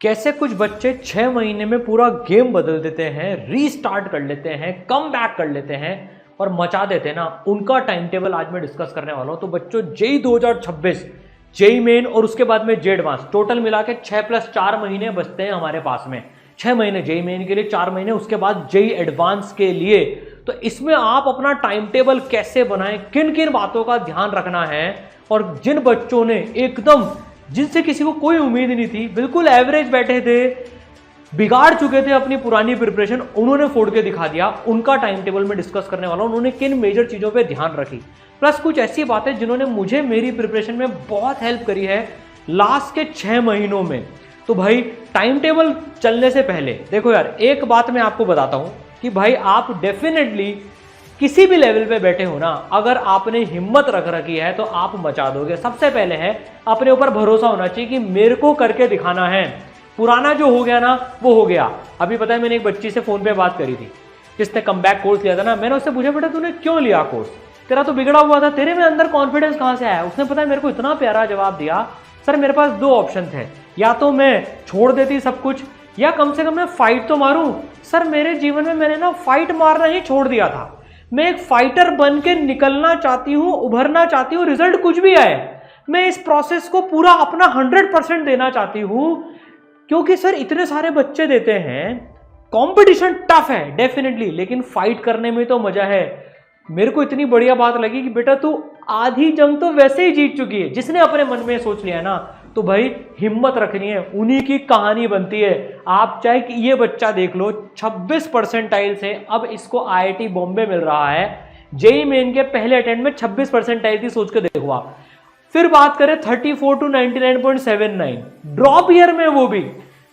कैसे कुछ बच्चे 6 महीने में पूरा गेम बदल देते हैं, रीस्टार्ट कर लेते हैं, कम बैक कर लेते हैं और मचा देते हैं ना, उनका टाइम टेबल आज मैं डिस्कस करने वाला हूं। तो बच्चों, जेई 2026, जेई मेन और उसके बाद में जे एडवांस, टोटल मिला के 6+4 महीने बचते हैं हमारे पास में। 6 महीने जेई मेन के लिए, 4 महीने उसके बाद जेई एडवांस के लिए। तो इसमें आप अपना टाइम टेबल कैसे बनाएं, किन किन बातों का ध्यान रखना है, और जिन बच्चों ने एकदम, जिनसे किसी को कोई उम्मीद नहीं थी, बिल्कुल एवरेज बैठे थे, बिगाड़ चुके थे अपनी पुरानी प्रिपरेशन, उन्होंने फोड़ के दिखा दिया, उनका टाइम टेबल में डिस्कस करने वाला हूं। उन्होंने किन मेजर चीजों पे ध्यान रखी, प्लस कुछ ऐसी बातें जिन्होंने मुझे मेरी प्रिपरेशन में बहुत हेल्प करी है लास्ट के 6 महीनों में। तो भाई, टाइम टेबल चलने से पहले देखो यार, एक बात मैं आपको बताता हूं कि भाई आप डेफिनेटली किसी भी लेवल पे बैठे हो ना, अगर आपने हिम्मत रख रखी है तो आप मचा दोगे। सबसे पहले है अपने ऊपर भरोसा होना चाहिए कि मेरे को करके दिखाना है। पुराना जो हो गया ना, वो हो गया। अभी पता है, मैंने एक बच्ची से फोन पे बात करी थी जिसने कमबैक कोर्स लिया था ना। मैंने उससे पूछा, बेटा तूने क्यों लिया कोर्स, तेरा तो बिगड़ा हुआ था, तेरे में अंदर कॉन्फिडेंस कहां से आया? उसने पता है मेरे को इतना प्यारा जवाब दिया, सर मेरे पास 2 ऑप्शन थे, या तो मैं छोड़ देती सब कुछ, या कम से कम मैं फाइट तो मारूं। सर मेरे जीवन में मैंने ना फाइट मारना ही छोड़ दिया था। मैं एक फाइटर बन के निकलना चाहती हूं, उभरना चाहती हूं, रिजल्ट कुछ भी आए, मैं इस प्रोसेस को पूरा अपना 100% देना चाहती हूं। क्योंकि सर इतने सारे बच्चे देते हैं, कंपटीशन टफ है डेफिनेटली, लेकिन फाइट करने में तो मजा है। मेरे को इतनी बढ़िया बात लगी कि बेटा तू आधी जंग तो वैसे ही जीत चुकी है। जिसने अपने मन में सोच लिया ना, तो भाई हिम्मत रखनी है, उन्हीं की कहानी बनती है। आप चाहे कि ये बच्चा देख लो, 26 परसेंटाइल से अब इसको आईआईटी बॉम्बे मिल रहा है। जेई मेन के पहले अटेम्प्ट में 26 परसेंटाइल थी, सोच के देखो आप। फिर बात करें 34 to 99.79 ड्रॉप ईयर में, वो भी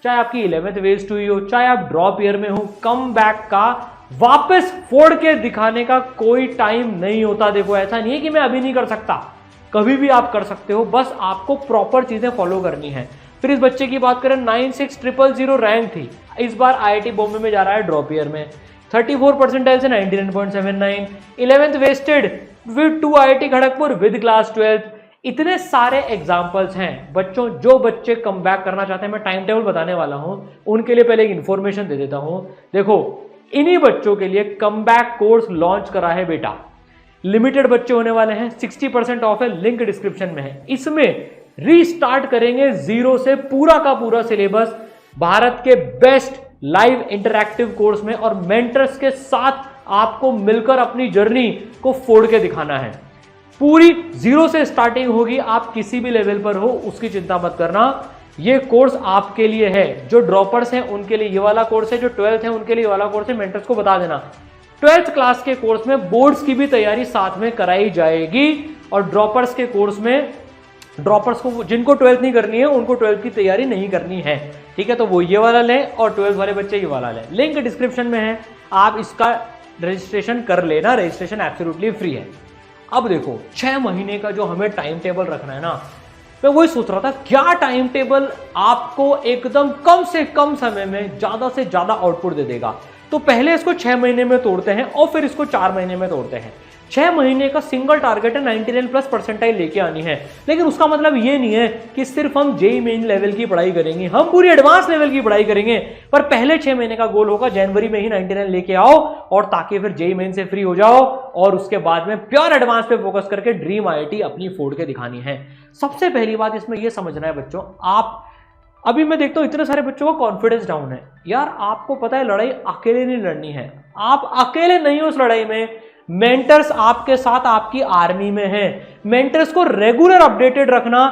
चाहे आपकी 11th वेस्ट हुई हो, चाहे आप ड्रॉप ईयर में हो, कम बैक का, वापस फोड़ के दिखाने का कोई टाइम नहीं होता। देखो, ऐसा नहीं है कि मैं अभी नहीं कर सकता, कभी भी आप कर सकते हो, बस आपको प्रॉपर चीजें फॉलो करनी है। फिर इस बच्चे की बात करें, 96,000 रैंक थी, इस बार आईआईटी बॉम्बे में जा रहा है ड्रॉप ईयर में, 34 परसेंटाइल से 99.79, 11th wasted with 2 IIT Kharagpur with class 12। इतने सारे एग्जाम्पल्स हैं बच्चों। जो बच्चे कम बैक करना चाहते हैं, मैं टाइम टेबल बताने वाला हूं, उनके लिए पहले एक इंफॉर्मेशन दे देता हूं। देखो, इन्हीं बच्चों के लिए कम बैक कोर्स लॉन्च करा है बेटा। लिमिटेड बच्चे होने वाले हैं, 60% ऑफ है, लिंक डिस्क्रिप्शन में है। इसमें रीस्टार्ट करेंगे जीरो से पूरा का पूरा सिलेबस, भारत के बेस्ट लाइव इंटरैक्टिव कोर्स में, और मेंटर्स के साथ आपको मिलकर अपनी जर्नी को फोड़ के दिखाना है। पूरी जीरो से स्टार्टिंग होगी, आप किसी भी लेवल पर हो उसकी चिंता मत करना। ये कोर्स आपके लिए है। जो ड्रॉपर्स हैं उनके लिए ये वाला कोर्स है, जो 12th है उनके लिए ये वाला कोर्स है। मेंटर्स को बता देना, 12th क्लास के कोर्स में बोर्ड्स की भी तैयारी साथ में कराई जाएगी, और ड्रॉपर्स के कोर्स में, ड्रॉपर्स को जिनको 12th नहीं करनी है उनको 12th की तैयारी नहीं करनी है, ठीक है? तो वो ये वाला लें, और 12th वाले बच्चे ये वाला लें। लिंक डिस्क्रिप्शन में है, आप इसका रजिस्ट्रेशन कर लेना, रजिस्ट्रेशन एब्सोल्युटली फ्री है। अब देखो, 6 महीने का जो हमें टाइम टेबल रखना है ना, मैं वही सोच रहा था क्या टाइम टेबल आपको एकदम कम से कम समय में ज्यादा से ज्यादा आउटपुट दे देगा। तो पहले इसको 6 महीने में तोड़ते हैं, और फिर इसको 4 महीने में तोड़ते हैं। 6 महीने का सिंगल टारगेट है 99+ परसेंटाइल लेके आनी है, लेकिन उसका मतलब ये नहीं है कि सिर्फ हम जेई मेन लेवल की पढ़ाई करेंगे, हम पूरी एडवांस लेवल की पढ़ाई करेंगे। पर पहले 6 महीने का गोल होगा जनवरी में ही 99 लेके आओ, और ताकि फिर जेई मेन से फ्री हो जाओ, और उसके बाद में प्योर एडवांस पे फोकस करके ड्रीम आईआईटी अपनी फोड़ के दिखानी है। सबसे पहली बात इसमें यह समझना है बच्चों, आप, अभी मैं देखता हूं इतने सारे बच्चों का कॉन्फिडेंस डाउन है। यार आपको पता है, लड़ाई अकेले नहीं लड़नी है, आप अकेले नहीं हो उस लड़ाई में। मेंटर्स आपके साथ आपकी आर्मी में हैं। मेंटर्स को रेगुलर अपडेटेड रखना।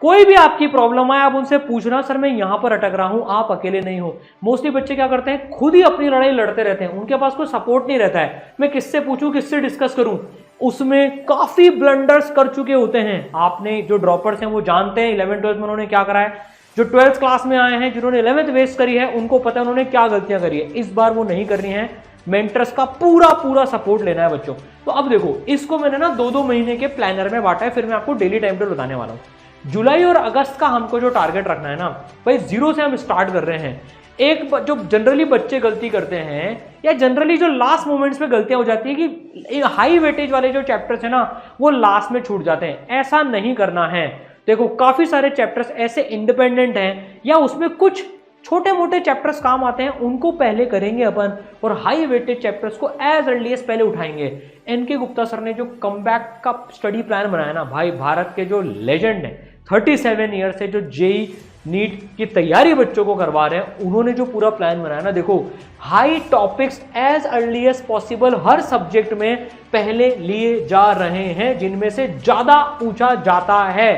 कोई भी आपकी प्रॉब्लम आए, आप उनसे पूछना, सर मैं यहां पर अटक रहा हूं, आप अकेले नहीं हो। मोस्टली बच्चे क्या करते हैं, खुद ही अपनी लड़ाई लड़ते रहते हैं, उनके पास कोई सपोर्ट नहीं रहता है। मैं किससे पूछूं, किससे डिस्कस करूं, उसमें काफी ब्लंडर्स कर चुके होते हैं। आपने, जो ड्रॉपर्स हैं वो जानते हैं 11th 12th में उन्होंने क्या करा है। जो 12th क्लास में आए हैं, जिन्होंने 11th वेस्ट करी है, उनको पता है उन्होंने क्या गलतियां करी है। इस बार वो नहीं करनी है। मेंटर्स का पूरा सपोर्ट लेना है बच्चों। तो अब देखो, इसको मैंने ना 2-2 महीने के प्लानर में बांटा है, फिर मैं आपको डेली टाइम टेबल बताने वाला हूं। जुलाई और अगस्त का हमको जो टारगेट रखना है ना भाई, जीरो से हम स्टार्ट कर रहे हैं। एक जो जनरली बच्चे गलती करते हैं, या जनरली जो लास्ट मोमेंट्स में गलतियां हो जाती है कि हाई वेटेज वाले जो चैप्टर्स है ना, वो लास्ट में छूट जाते हैं। ऐसा नहीं करना है। देखो, काफी सारे चैप्टर्स ऐसे इंडिपेंडेंट हैं, या उसमें कुछ छोटे मोटे चैप्टर्स काम आते हैं उनको पहले करेंगे अपन, और हाई वेटेज चैप्टर्स को एज अर्ली एज पहले उठाएंगे। एनके गुप्ता सर ने जो कमबैक का स्टडी प्लान बनाया ना भाई, भारत के जो लेजेंड है 37 ईयर से जो जेई नीट की तैयारी बच्चों को करवा रहे हैं, उन्होंने जो पूरा प्लान बनाया ना, देखो high topics as early as possible हर सब्जेक्ट में पहले लिए जा रहे हैं, जिनमें से ज्यादा पूछा जाता है,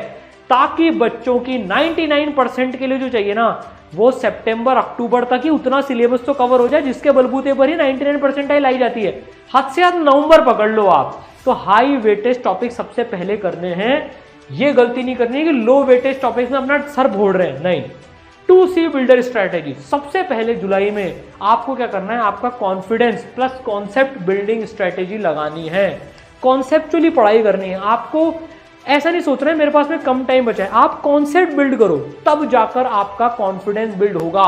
ताकि बच्चों की 99% के लिए जो चाहिए ना वो सितंबर अक्टूबर तक ही उतना सिलेबस तो कवर हो जाए जिसके बलबूते पर ही 99% लाई जाती है। हद से हद नवंबर पकड़ लो आप। तो हाई वेटेज टॉपिक सबसे पहले करने हैं, ये गलती नहीं करनी है कि लो वेटेज टॉपिक्स में अपना सर फोड़ रहे हैं, नहीं। 2C बिल्डर स्ट्रैटेजी, सबसे पहले जुलाई में आपको क्या करना है, आपका confidence plus concept building strategy लगानी है, कॉन्सेप्चुअली पढ़ाई करनी है। आपको ऐसा नहीं सोच रहे मेरे पास में कम टाइम बचा है, आप कॉन्सेप्ट बिल्ड करो, तब जाकर आपका कॉन्फिडेंस बिल्ड होगा।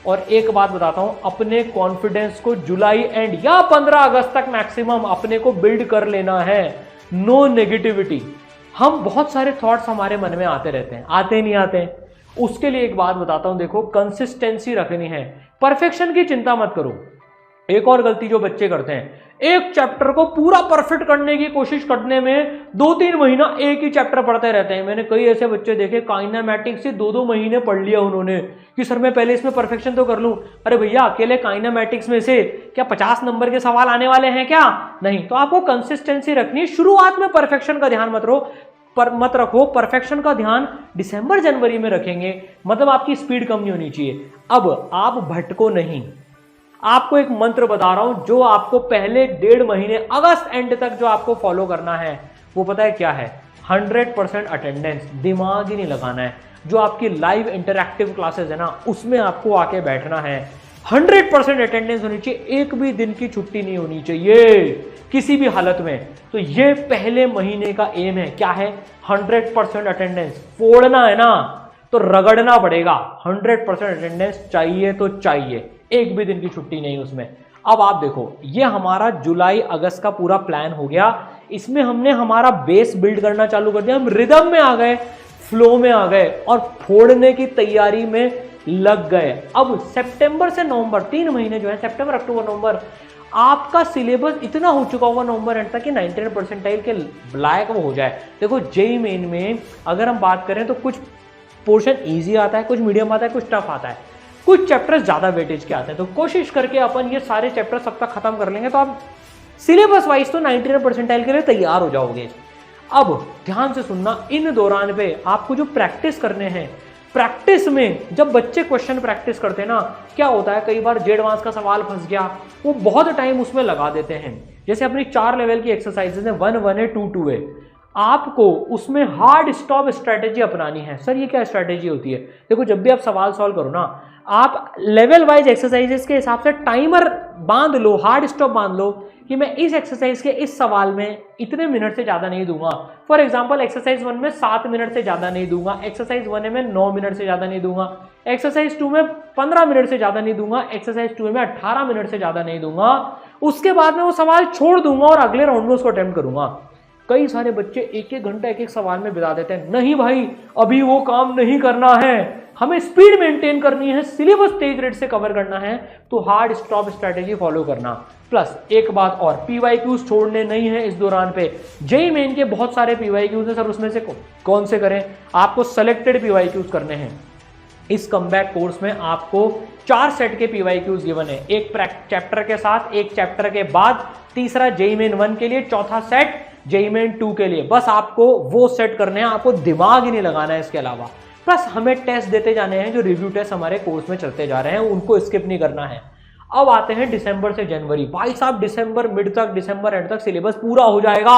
और एक बात बताता हूं, अपने कॉन्फिडेंस को जुलाई एंड या 15 अगस्त तक मैक्सिमम अपने को बिल्ड कर लेना है। No negativity. हम बहुत सारे थॉट्स हमारे मन में आते रहते हैं, आते नहीं आते, उसके लिए एक बात बताता हूं, देखो कंसिस्टेंसी रखनी है, परफेक्शन की चिंता मत करो। एक और गलती जो बच्चे करते हैं, एक चैप्टर को पूरा परफेक्ट करने की कोशिश करने में 2-3 महीना एक ही चैप्टर पढ़ते रहते हैं। मैंने कई ऐसे बच्चे देखे, काइनेमैटिक्स से 2-2 महीने पढ़ लिया उन्होंने कि सर मैं पहले इसमें परफेक्शन तो कर लूं। अरे भैया, अकेले काइनेमैटिक्स में से क्या 50 नंबर के सवाल आने वाले हैं क्या? नहीं। तो आपको कंसिस्टेंसी रखनी, शुरुआत में परफेक्शन का ध्यान मत रखो, परफेक्शन का ध्यान दिसंबर जनवरी में रखेंगे, मतलब आपकी स्पीड कम नहीं होनी चाहिए। अब आप भटको नहीं, आपको एक मंत्र बता रहा हूं जो आपको पहले 1.5 महीने अगस्त एंड तक जो आपको फॉलो करना है, वो पता है क्या है? 100% अटेंडेंस। दिमाग ही नहीं लगाना है। जो आपकी लाइव इंटरैक्टिव क्लासेस है ना, उसमें आपको आके बैठना है। 100% अटेंडेंस होनी चाहिए, एक भी दिन की छुट्टी नहीं होनी चाहिए किसी भी हालत में। तो ये पहले महीने का एम है। क्या है? 100% अटेंडेंस। फोड़ना है ना तो रगड़ना पड़ेगा। 100% अटेंडेंस चाहिए तो चाहिए, एक भी दिन की छुट्टी नहीं उसमें। अब आप देखो, ये हमारा जुलाई अगस्त का पूरा प्लान हो गया। इसमें हमने हमारा बेस बिल्ड करना चालू कर दिया, हम रिदम में आ गए, फ्लो में आ गए और फोड़ने की तैयारी में लग गए। अब सितंबर से नवंबर 3 महीने जो है, सितंबर अक्टूबर नवंबर, आपका सिलेबस इतना हो चुका होगा नवंबर एंड तक कि 99 परसेंटाइल के लायक वो हो जाए। देखो जेईई मेन में अगर हम बात करें तो कुछ पोर्शन इजी आता है, कुछ मीडियम आता है, कुछ टफ आता है, कुछ चैप्टर्स ज्यादा वेटेज के आते हैं। तो कोशिश करके अपन ये सारे चैप्टर सब तक खत्म कर लेंगे तो आप सिलेबस वाइज तो 99 परसेंटाइल के लिए तैयार हो जाओगे। अब ध्यान से सुनना, इन दौरान पे आपको जो प्रैक्टिस करने हैं, प्रैक्टिस में जब बच्चे क्वेश्चन प्रैक्टिस करते हैं ना, क्या होता है, कई बार जे एडवांस का सवाल फंस गया, वो बहुत टाइम उसमें लगा देते हैं। जैसे अपनी 4 लेवल की एक्सरसाइजेज है, 1, 1 है, 2, 2 है, आपको उसमें हार्ड स्टॉप स्ट्रैटेजी अपनानी है। सर ये क्या स्ट्रैटेजी होती है? देखो, जब भी आप सवाल सॉल्व करो ना, आप लेवल वाइज एक्सरसाइजेस के हिसाब से टाइमर बांध लो, हार्ड स्टॉप बांध लो कि मैं इस एक्सरसाइज के इस सवाल में इतने मिनट से ज़्यादा नहीं दूंगा। फॉर एग्जांपल एक्सरसाइज 1 में 7 मिनट से ज़्यादा नहीं दूंगा, एक्सरसाइज 1 में 9 मिनट से ज़्यादा नहीं दूंगा, एक्सरसाइज 2 में 15 मिनट से ज़्यादा नहीं दूंगा, एक्सरसाइज 2 में 18 मिनट से ज़्यादा नहीं दूंगा। उसके बाद में वो सवाल छोड़ दूंगा और अगले राउंड में उसको अटेम्प्ट करूंगा। कई सारे बच्चे 1-1 घंटा एक सवाल में बिता देते हैं। नहीं भाई, अभी वो काम नहीं करना है, हमें स्पीड मेंटेन करनी है, सिलेबस तेज रेट से कवर करना है, तो हार्ड स्टॉप स्ट्रैटेजी फॉलो करना। प्लस एक बात और, पीवाईक्यूज छोड़ने नहीं है इस दौरान पे। जेईई मेन के बहुत सारे पीवाईक्यूज हैं सर, उसमें से कौन से करें? आपको सेलेक्टेड पीवाईक्यूज करने हैं। इस कमबैक कोर्स में आपको 4 सेट के पीवाईक्यूज गिवन है, एक चैप्टर के साथ, एक चैप्टर के बाद, तीसरा जेईई मेन 1 के लिए, चौथा सेट जेईई मेन 2 के लिए। बस आपको वो सेट करने हैं, आपको दिमाग ही नहीं लगाना है इसके अलावा। प्लस हमें टेस्ट देते जाने हैं, जो रिव्यू टेस्ट हमारे कोर्स में चलते जा रहे हैं, उनको स्किप नहीं करना है। अब आते हैं दिसंबर से जनवरी। भाई साहब, दिसंबर मिड तक, दिसंबर एंड तक सिलेबस पूरा हो जाएगा।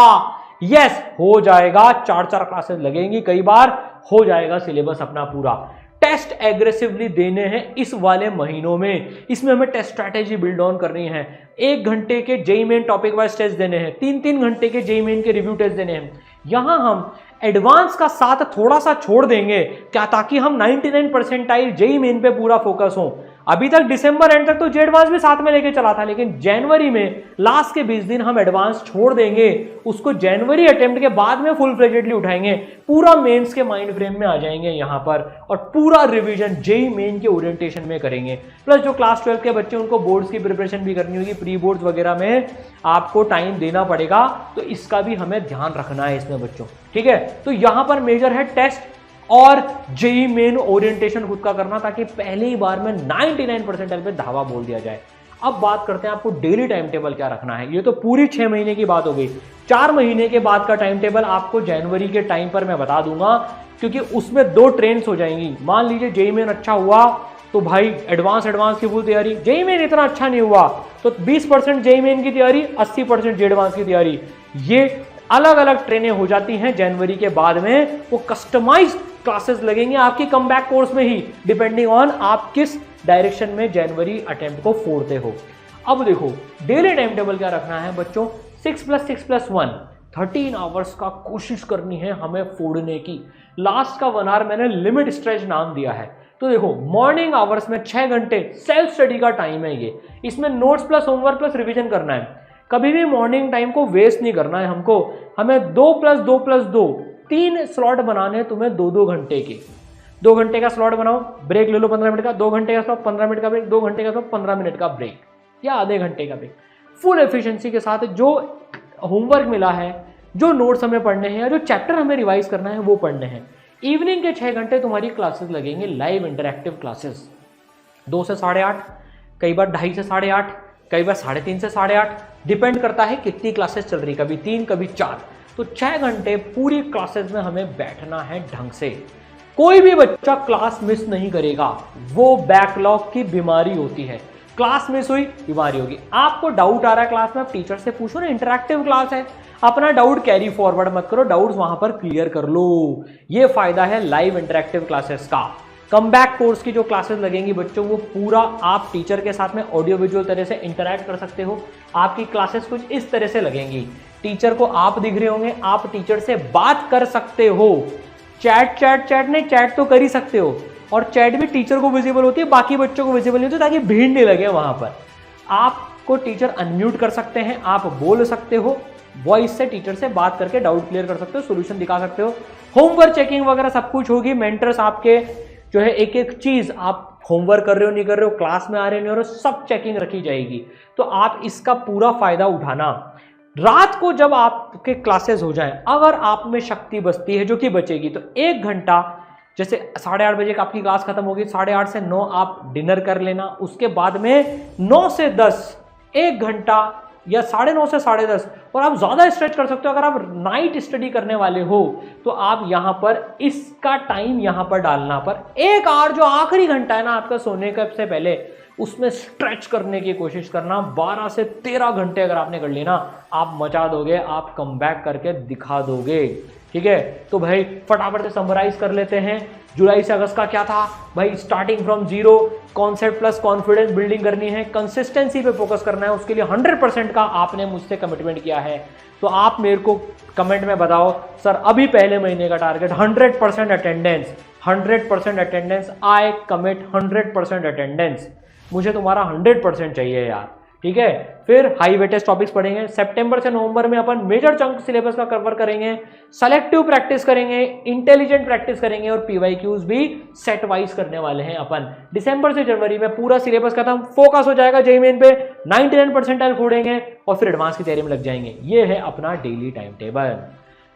यस, हो जाएगा। 4-4 क्लासेस लगेंगी, कई बार हो जाएगा सिलेबस अपना पूरा। टेस्ट एग्रेसिवली देने हैं इस वाले महीनों में। इसमें हमें टेस्ट स्ट्रैटेजी बिल्ड ऑन करनी है। 1 घंटे के JEE main topic wise test देने हैं, 3-3 घंटे के जेईई मेन के रिव्यू टेस्ट देने हैं। यहां हम एडवांस का साथ थोड़ा सा छोड़ देंगे क्या, ताकि हम 99 परसेंटाइल जेईई मेन पे पूरा फोकस हो। अभी तक दिसंबर एंड तक तो जे एडवांस भी साथ में लेके चला था, लेकिन जनवरी में लास्ट के 20 दिन हम एडवांस छोड़ देंगे, उसको जनवरी अटेम्प्ट के बाद में फुल फ्लेजेडली उठाएंगे, पूरा मेंस के माइंड फ्रेम में आ जाएंगे यहां पर और पूरा रिवीजन जेई मेन के ओरिएंटेशन में करेंगे। प्लस जो क्लास 12 के बच्चे उनको बोर्ड्स की प्रिपरेशन भी करनी होगी, प्री बोर्ड्स वगैरह में आपको टाइम देना पड़ेगा, तो इसका भी हमें ध्यान रखना है इसमें बच्चों, ठीक है। तो यहां पर मेजर है टेस्ट और जेई मेन ओरिएंटेशन खुद का करना, ताकि पहली ही बार में 99 परसेंटाइल पे धावा बोल दिया जाए। अब बात करते हैं आपको डेली टाइम टेबल क्या रखना है। ये तो पूरी 6 महीने की बात हो गई। 4 महीने के बाद का टाइम टेबल आपको जनवरी के टाइम पर मैं बता दूंगा, क्योंकि उसमें 2 ट्रेन्स हो जाएंगी। मान लीजिए जेई मेन अच्छा हुआ तो भाई एडवांस की फुल तैयारी, जेई मेन इतना अच्छा नहीं हुआ तो 20% जेई मेन की तैयारी, 80% जे एडवांस की तैयारी। ये अलग अलग ट्रेनें हो जाती हैं जनवरी के बाद में, वो कस्टमाइज्ड क्लासेस लगेंगे आपकी कमबैक कोर्स में ही, डिपेंडिंग ऑन आप किस डायरेक्शन में जनवरी अटेम्प्ट को फोड़ते हो। अब देखो डेली टाइम टेबल क्या रखना है बच्चों, 6+6+1 13 आवर्स का कोशिश करनी है हमें फोड़ने की। लास्ट का 1 आवर मैंने लिमिट स्ट्रेच नाम दिया है। तो देखो मॉर्निंग आवर्स में 6 घंटे सेल्फ स्टडी का टाइम है ये, इसमें notes plus homework plus revision करना है। कभी भी मॉर्निंग टाइम को वेस्ट नहीं करना है हमको, हमें 2+2+2 3 स्लॉट बनाने हैं तुम्हें 2-2 घंटे के। 2 घंटे का स्लॉट बनाओ, ब्रेक ले लो 15 मिनट का, 2 घंटे का स्लॉट 15 मिनट का ब्रेक, 2 घंटे का स्लॉट 15 मिनट का ब्रेक या आधे घंटे का ब्रेक। फुल एफिशिएंसी के साथ जो होमवर्क मिला है, जो नोट्स हमें पढ़ने हैं या जो चैप्टर हमें रिवाइज करना है वो पढ़ने हैं। इवनिंग के 6 घंटे तुम्हारी क्लासेस लगेंगे, लाइव इंटरैक्टिव क्लासेस 2 से 8:30, कई बार 2:30 से 8:30, कई बार 3:30 से 8:30, डिपेंड करता है कितनी क्लासेस चल रही, कभी 3 कभी 4। तो 6 घंटे पूरी क्लासेस में हमें बैठना है ढंग से। कोई भी बच्चा क्लास मिस नहीं करेगा, वो बैकलॉग की बीमारी होती है। क्लास मिस हुई बीमारी होगी। आपको डाउट आ रहा है क्लास में, आप टीचर से पूछो ना, इंटरैक्टिव क्लास है, अपना डाउट कैरी फॉरवर्ड मत करो, डाउट्स वहां पर क्लियर कर लो। ये फायदा है लाइव इंटरैक्टिव क्लासेस का। कमबैक कोर्स की जो क्लासेस लगेंगी बच्चों, वो पूरा आप टीचर के साथ में ऑडियो विजुअल तरह से इंटरैक्ट कर सकते हो। आपकी क्लासेस कुछ इस तरह से लगेंगी, टीचर को आप दिख रहे होंगे, आप टीचर से बात कर सकते हो। चैट नहीं, चैट तो कर ही सकते हो, और चैट भी टीचर को विजिबल होती है, बाकी बच्चों को विजिबल नहीं होती, ताकि भीड़ नहीं लगे वहां पर। आपको टीचर अनम्यूट कर सकते हैं, आप बोल सकते हो, वॉइस से टीचर से बात करके डाउट क्लियर कर सकते हो, सोल्यूशन दिखा सकते हो। होमवर्क चेकिंग वगैरह सब कुछ होगी। मेंटर्स आपके जो है एक एक चीज, आप होमवर्क कर रहे हो नहीं कर रहे हो, क्लास में आ रहे हो नहीं हो रहे हो, सब चेकिंग रखी जाएगी। तो आप इसका पूरा फायदा उठाना। रात को जब आपके क्लासेस हो जाएं, अगर आप में शक्ति बचती है, जो कि बचेगी, तो 1 घंटा, जैसे 8:30 बजे आपकी क्लास खत्म होगी, 8:30 से 9 आप डिनर कर लेना। उसके बाद में 9 से 10 1 घंटा या 9:30 से 10:30, और आप ज्यादा स्ट्रेच कर सकते हो। अगर आप नाइट स्टडी करने वाले हो तो आप यहां पर इसका टाइम यहां पर डालना, पर 1 आवर जो आखिरी घंटा है ना आपका सोने का से पहले, उसमें स्ट्रेच करने की कोशिश करना। 12 से 13 घंटे अगर आपने कर लेना, आप मचा दोगे, आप कमबैक करके दिखा दोगे, ठीक है। तो भाई फटाफट से समराइज कर लेते हैं। जुलाई से अगस्त का क्या था भाई, starting from zero, concept plus confidence building करनी है, कंसिस्टेंसी पे फोकस करना है, उसके लिए 100% का आपने मुझसे कमिटमेंट किया है। तो आप मेरे को कमेंट में बताओ, सर अभी पहले महीने का target 100% attendance, 100% attendance, I commit 100% attendance. मुझे तुम्हारा 100% चाहिए यार, ठीक है। फिर हाई वेटेज टॉपिक्स पढ़ेंगे। सितंबर से नवंबर में अपन मेजर चंक सिलेबस का कवर करेंगे, सेलेक्टिव प्रैक्टिस करेंगे, इंटेलिजेंट प्रैक्टिस करेंगे, और पीवाईक्यूज भी सेट वाइज करने वाले हैं अपन। दिसंबर से जनवरी में पूरा सिलेबस खत्म, फोकस हो जाएगा जेईई मेन पे, 99% फोड़ेंगे और फिर एडवांस की तैयारी में लग जाएंगे। ये है अपना daily time table.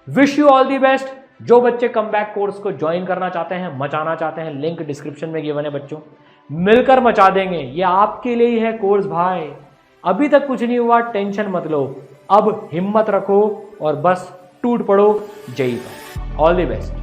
Wish you all the best. जो बच्चे कमबैक कोर्स को ज्वाइन करना चाहते हैं, मचाना चाहते हैं, लिंक डिस्क्रिप्शन में गिवन है बच्चों, मिलकर मचा देंगे। ये आपके लिए ही है कोर्स भाई। अभी तक कुछ नहीं हुआ, टेंशन मत लो, अब हिम्मत रखो और बस टूट पड़ो जेईई पर। All the best.